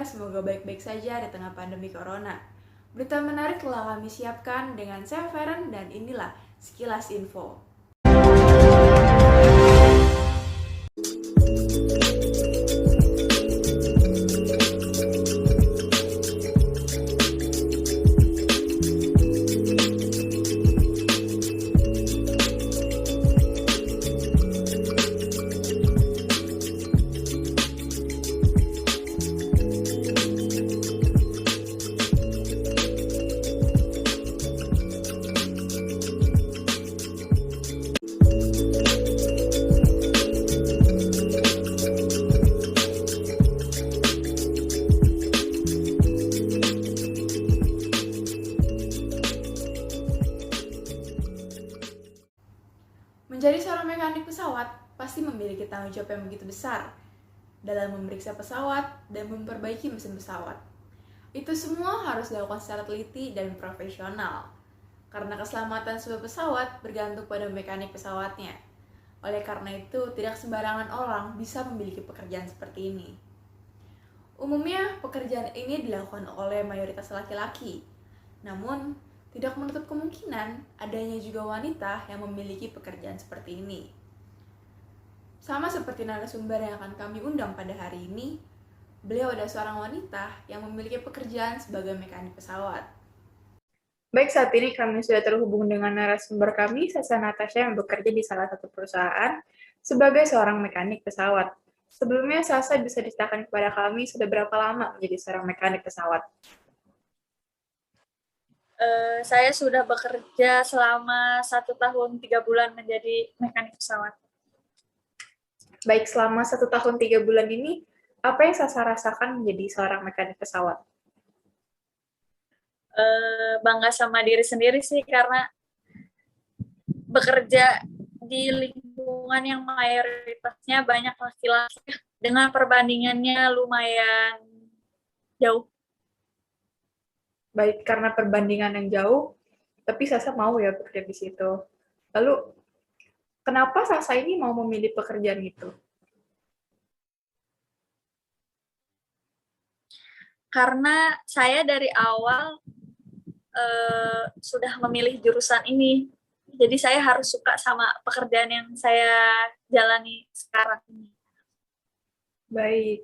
semoga baik-baik saja di tengah pandemi corona. Berita menarik telah kami siapkan dengan saya Feren dan inilah sekilas info. Menjadi seorang mekanik pesawat pasti memiliki tanggung jawab yang begitu besar dalam memeriksa pesawat dan memperbaiki mesin pesawat. Itu semua harus dilakukan secara teliti dan profesional, karena keselamatan sebuah pesawat bergantung pada mekanik pesawatnya. Oleh karena itu, tidak sembarangan orang bisa memiliki pekerjaan seperti ini. Umumnya, pekerjaan ini dilakukan oleh mayoritas laki-laki. Namun, tidak menutup kemungkinan adanya juga wanita yang memiliki pekerjaan seperti ini. Sama seperti narasumber yang akan kami undang pada hari ini, beliau adalah seorang wanita yang memiliki pekerjaan sebagai mekanik pesawat. Baik, saat ini kami sudah terhubung dengan narasumber kami, Sasa Natasha, yang bekerja di salah satu perusahaan sebagai seorang mekanik pesawat. Sebelumnya, Sasa bisa diceritakan kepada kami sudah berapa lama menjadi seorang mekanik pesawat? Saya sudah bekerja selama 1 tahun 3 bulan menjadi mekanik pesawat. Baik, selama 1 tahun 3 bulan ini, apa yang Sasa rasakan menjadi seorang mekanik pesawat? Bangga sama diri sendiri sih, karena bekerja di lingkungan yang mayoritasnya banyak laki-laki dengan perbandingannya lumayan jauh. Baik, karena perbandingan yang jauh, tapi Sasa mau ya bekerja di situ. Lalu, kenapa Sasa ini mau memilih pekerjaan itu? Karena saya dari awal sudah memilih jurusan ini. Jadi saya harus suka sama pekerjaan yang saya jalani sekarang ini. Baik.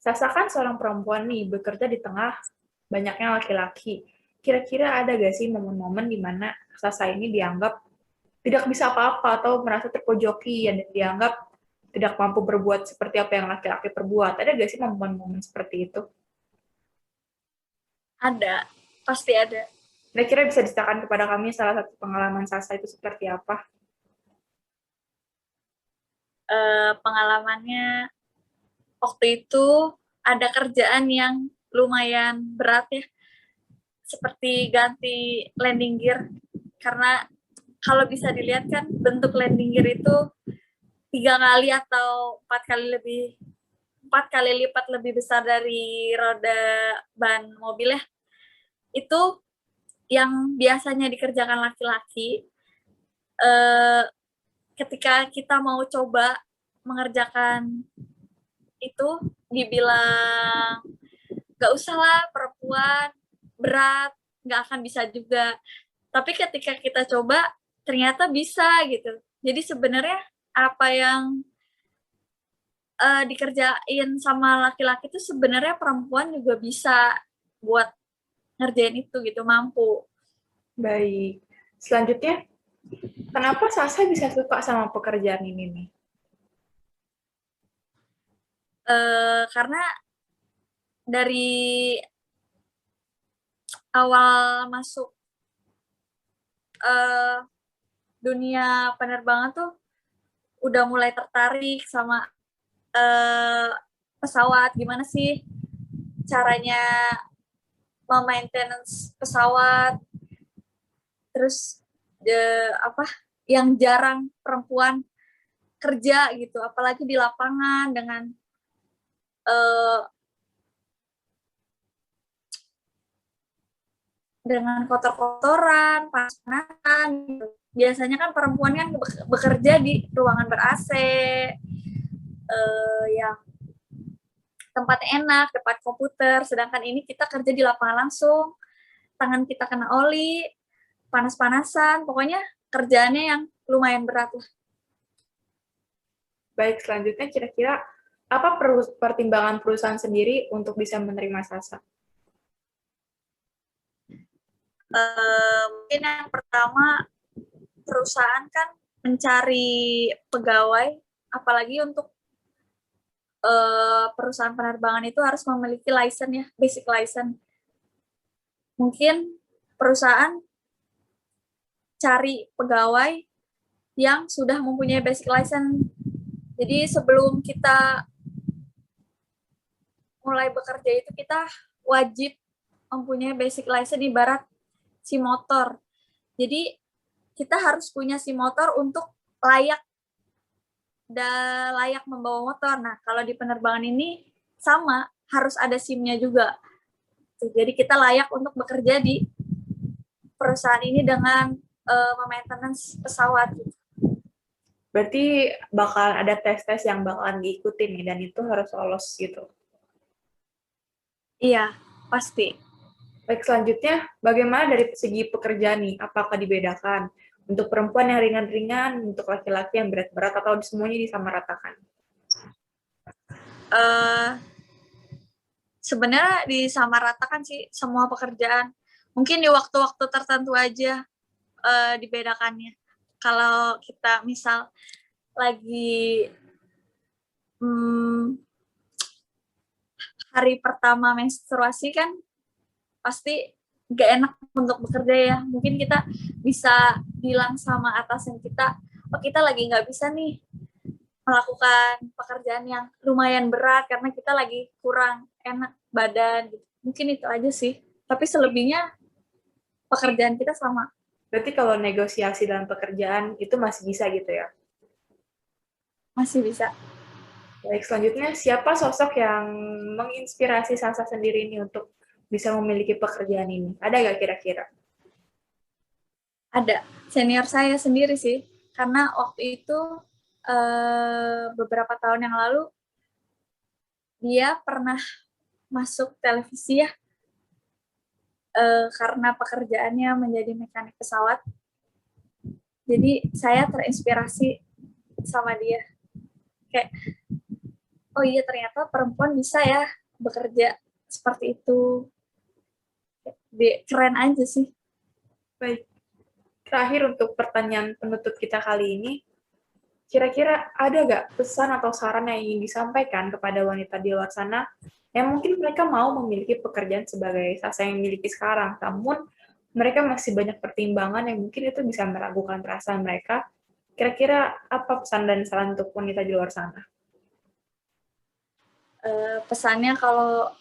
Sasa kan seorang perempuan nih, bekerja di tengah banyaknya laki-laki. Kira-kira ada gak sih momen-momen di mana Sasa ini dianggap tidak bisa apa-apa atau merasa terpojoki dan dianggap tidak mampu berbuat seperti apa yang laki-laki perbuat? Ada gak sih momen-momen seperti itu? Ada, pasti ada. Kira-kira bisa diceritakan kepada kami salah satu pengalaman Sasa itu seperti apa? Pengalamannya waktu itu ada kerjaan yang lumayan berat ya, seperti ganti landing gear, karena kalau bisa dilihat kan bentuk landing gear itu 3 kali atau 4 kali lipat lebih besar dari roda ban mobil ya. Itu yang biasanya dikerjakan laki-laki, ketika kita mau coba mengerjakan itu dibilang gak usah lah, perempuan berat, gak akan bisa juga. Tapi ketika kita coba ternyata bisa gitu. Jadi sebenarnya apa yang dikerjain sama laki-laki itu sebenarnya perempuan juga bisa buat ngerjain itu gitu, mampu. Baik. Selanjutnya, kenapa Sasa bisa suka sama pekerjaan ini nih? Karena dari awal masuk dunia penerbangan tuh udah mulai tertarik sama pesawat, gimana sih caranya maintenance pesawat, terus yang jarang perempuan kerja gitu, apalagi di lapangan dengan kotor-kotoran, panas-panasan gitu. Biasanya kan perempuan kan bekerja di ruangan ber-AC, yang tempatnya enak, depan komputer, sedangkan ini kita kerja di lapangan langsung, tangan kita kena oli, panas-panasan, pokoknya kerjaannya yang lumayan berat lah. Baik, selanjutnya kira-kira apa pertimbangan perusahaan sendiri untuk bisa menerima Sasa? Mungkin yang pertama, perusahaan kan mencari pegawai, apalagi untuk perusahaan penerbangan itu harus memiliki license ya, basic license. Mungkin perusahaan cari pegawai yang sudah mempunyai basic license. Jadi sebelum kita mulai bekerja itu kita wajib mempunyai basic license ibarat SIM motor. Jadi kita harus punya SIM motor untuk layak membawa motor. Nah, kalau di penerbangan ini sama, harus ada SIM-nya juga. Jadi kita layak untuk bekerja di perusahaan ini dengan maintenance pesawat. Berarti bakal ada tes-tes yang bakalan diikutin nih, dan itu harus lolos gitu. Iya, pasti. Baik, selanjutnya, bagaimana dari segi pekerjaan nih? Apakah dibedakan? Untuk perempuan yang ringan-ringan, untuk laki-laki yang berat-berat, atau semuanya disamaratakan? Sebenarnya disamaratakan sih semua pekerjaan. Mungkin di waktu-waktu tertentu aja dibedakannya. Kalau kita misal lagi hari pertama menstruasi kan pasti gak enak untuk bekerja ya. Mungkin kita bisa bilang sama atasan kita, oh kita lagi gak bisa nih melakukan pekerjaan yang lumayan berat karena kita lagi kurang enak badan. Mungkin itu aja sih. Tapi selebihnya pekerjaan kita sama. Berarti kalau negosiasi dalam pekerjaan itu masih bisa gitu ya? Masih bisa. Baik, selanjutnya siapa sosok yang menginspirasi Sasa sendiri ini untuk bisa memiliki pekerjaan ini? Ada nggak kira-kira? Ada. Senior saya sendiri sih. Karena waktu itu beberapa tahun yang lalu dia pernah masuk televisi ya. Karena pekerjaannya menjadi mekanik pesawat. Jadi saya terinspirasi sama dia. Kayak, oh iya ternyata perempuan bisa ya bekerja seperti itu. Keren aja sih. Baik. Terakhir untuk pertanyaan penutup kita kali ini, kira-kira ada nggak pesan atau saran yang ingin disampaikan kepada wanita di luar sana yang mungkin mereka mau memiliki pekerjaan sebagai Sasa yang miliki sekarang, namun mereka masih banyak pertimbangan yang mungkin itu bisa meragukan perasaan mereka. Kira-kira apa pesan dan saran untuk wanita di luar sana? Pesannya kalau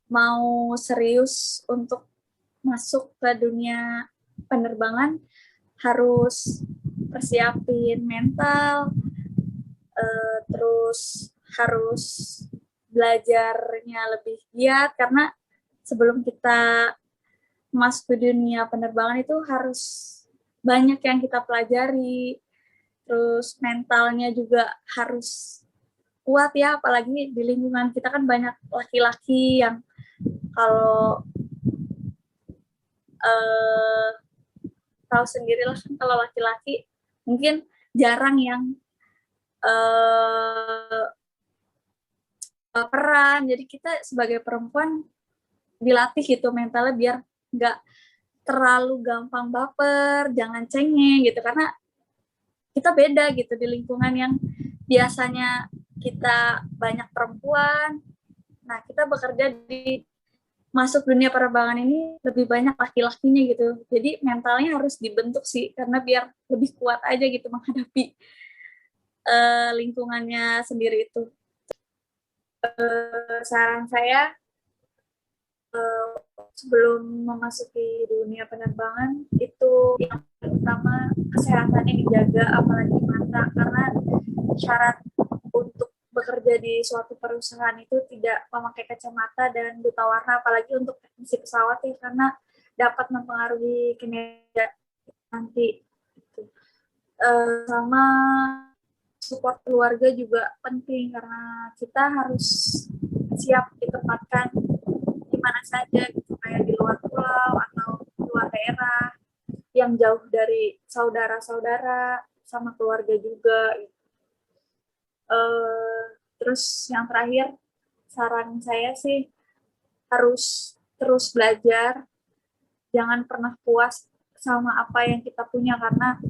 mau serius untuk masuk ke dunia penerbangan harus persiapin mental, terus harus belajarnya lebih giat karena sebelum kita masuk ke dunia penerbangan itu harus banyak yang kita pelajari, terus mentalnya juga harus kuat ya, apalagi di lingkungan kita kan banyak laki-laki yang kalau tahu sendirilah kan kalau laki-laki mungkin jarang yang baperan. Jadi kita sebagai perempuan dilatih gitu mentalnya biar nggak terlalu gampang baper, jangan cengeng gitu karena kita beda gitu di lingkungan yang biasanya kita banyak perempuan. Nah, kita bekerja di masuk dunia penerbangan ini lebih banyak laki-lakinya gitu. Jadi mentalnya harus dibentuk sih karena biar lebih kuat aja gitu menghadapi lingkungannya sendiri itu. Saran saya sebelum memasuki dunia penerbangan itu yang pertama kesehatannya dijaga apalagi mata karena syarat untuk bekerja di suatu perusahaan itu tidak memakai kacamata dan buta warna apalagi untuk teknisi pesawat ya karena dapat mempengaruhi kinerja nanti sama support keluarga juga penting karena kita harus siap ditempatkan di mana saja gitu, kayak di luar pulau atau luar daerah yang jauh dari saudara-saudara sama keluarga juga. Terus yang terakhir, saran saya sih harus terus belajar, jangan pernah puas sama apa yang kita punya karena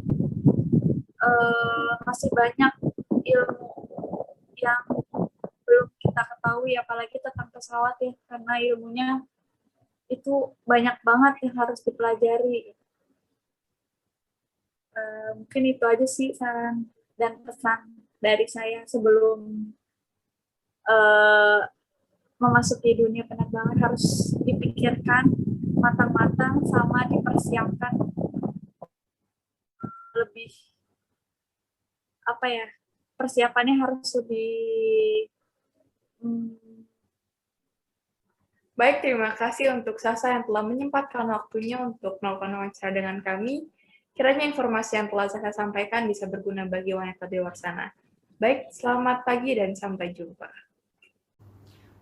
masih banyak ilmu yang belum kita ketahui, apalagi tentang pesawat ya, karena ilmunya itu banyak banget yang harus dipelajari. Mungkin itu aja sih saran dan pesan dari saya sebelum memasuki dunia penerbangan, harus dipikirkan matang-matang sama dipersiapkan lebih, apa ya, persiapannya harus lebih Baik, terima kasih untuk Sasa yang telah menyempatkan waktunya untuk melakukan wawancara dengan kami. Kiranya informasi yang telah Sasa sampaikan bisa berguna bagi wanita di luar sana. Baik, selamat pagi dan sampai jumpa.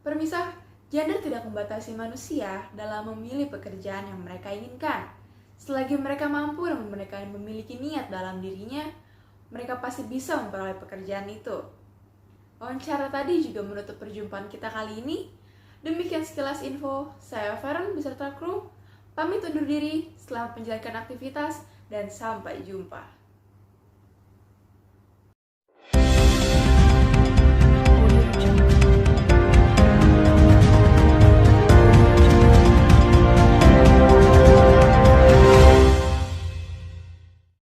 Permisah, gender tidak membatasi manusia dalam memilih pekerjaan yang mereka inginkan. Selagi mereka mampu dan mereka memiliki niat dalam dirinya, mereka pasti bisa memperoleh pekerjaan itu. Wawancara tadi juga menutup perjumpaan kita kali ini. Demikian sekilas info, saya Feren beserta kru. Pamit undur diri, selamat menjalankan aktivitas, dan sampai jumpa.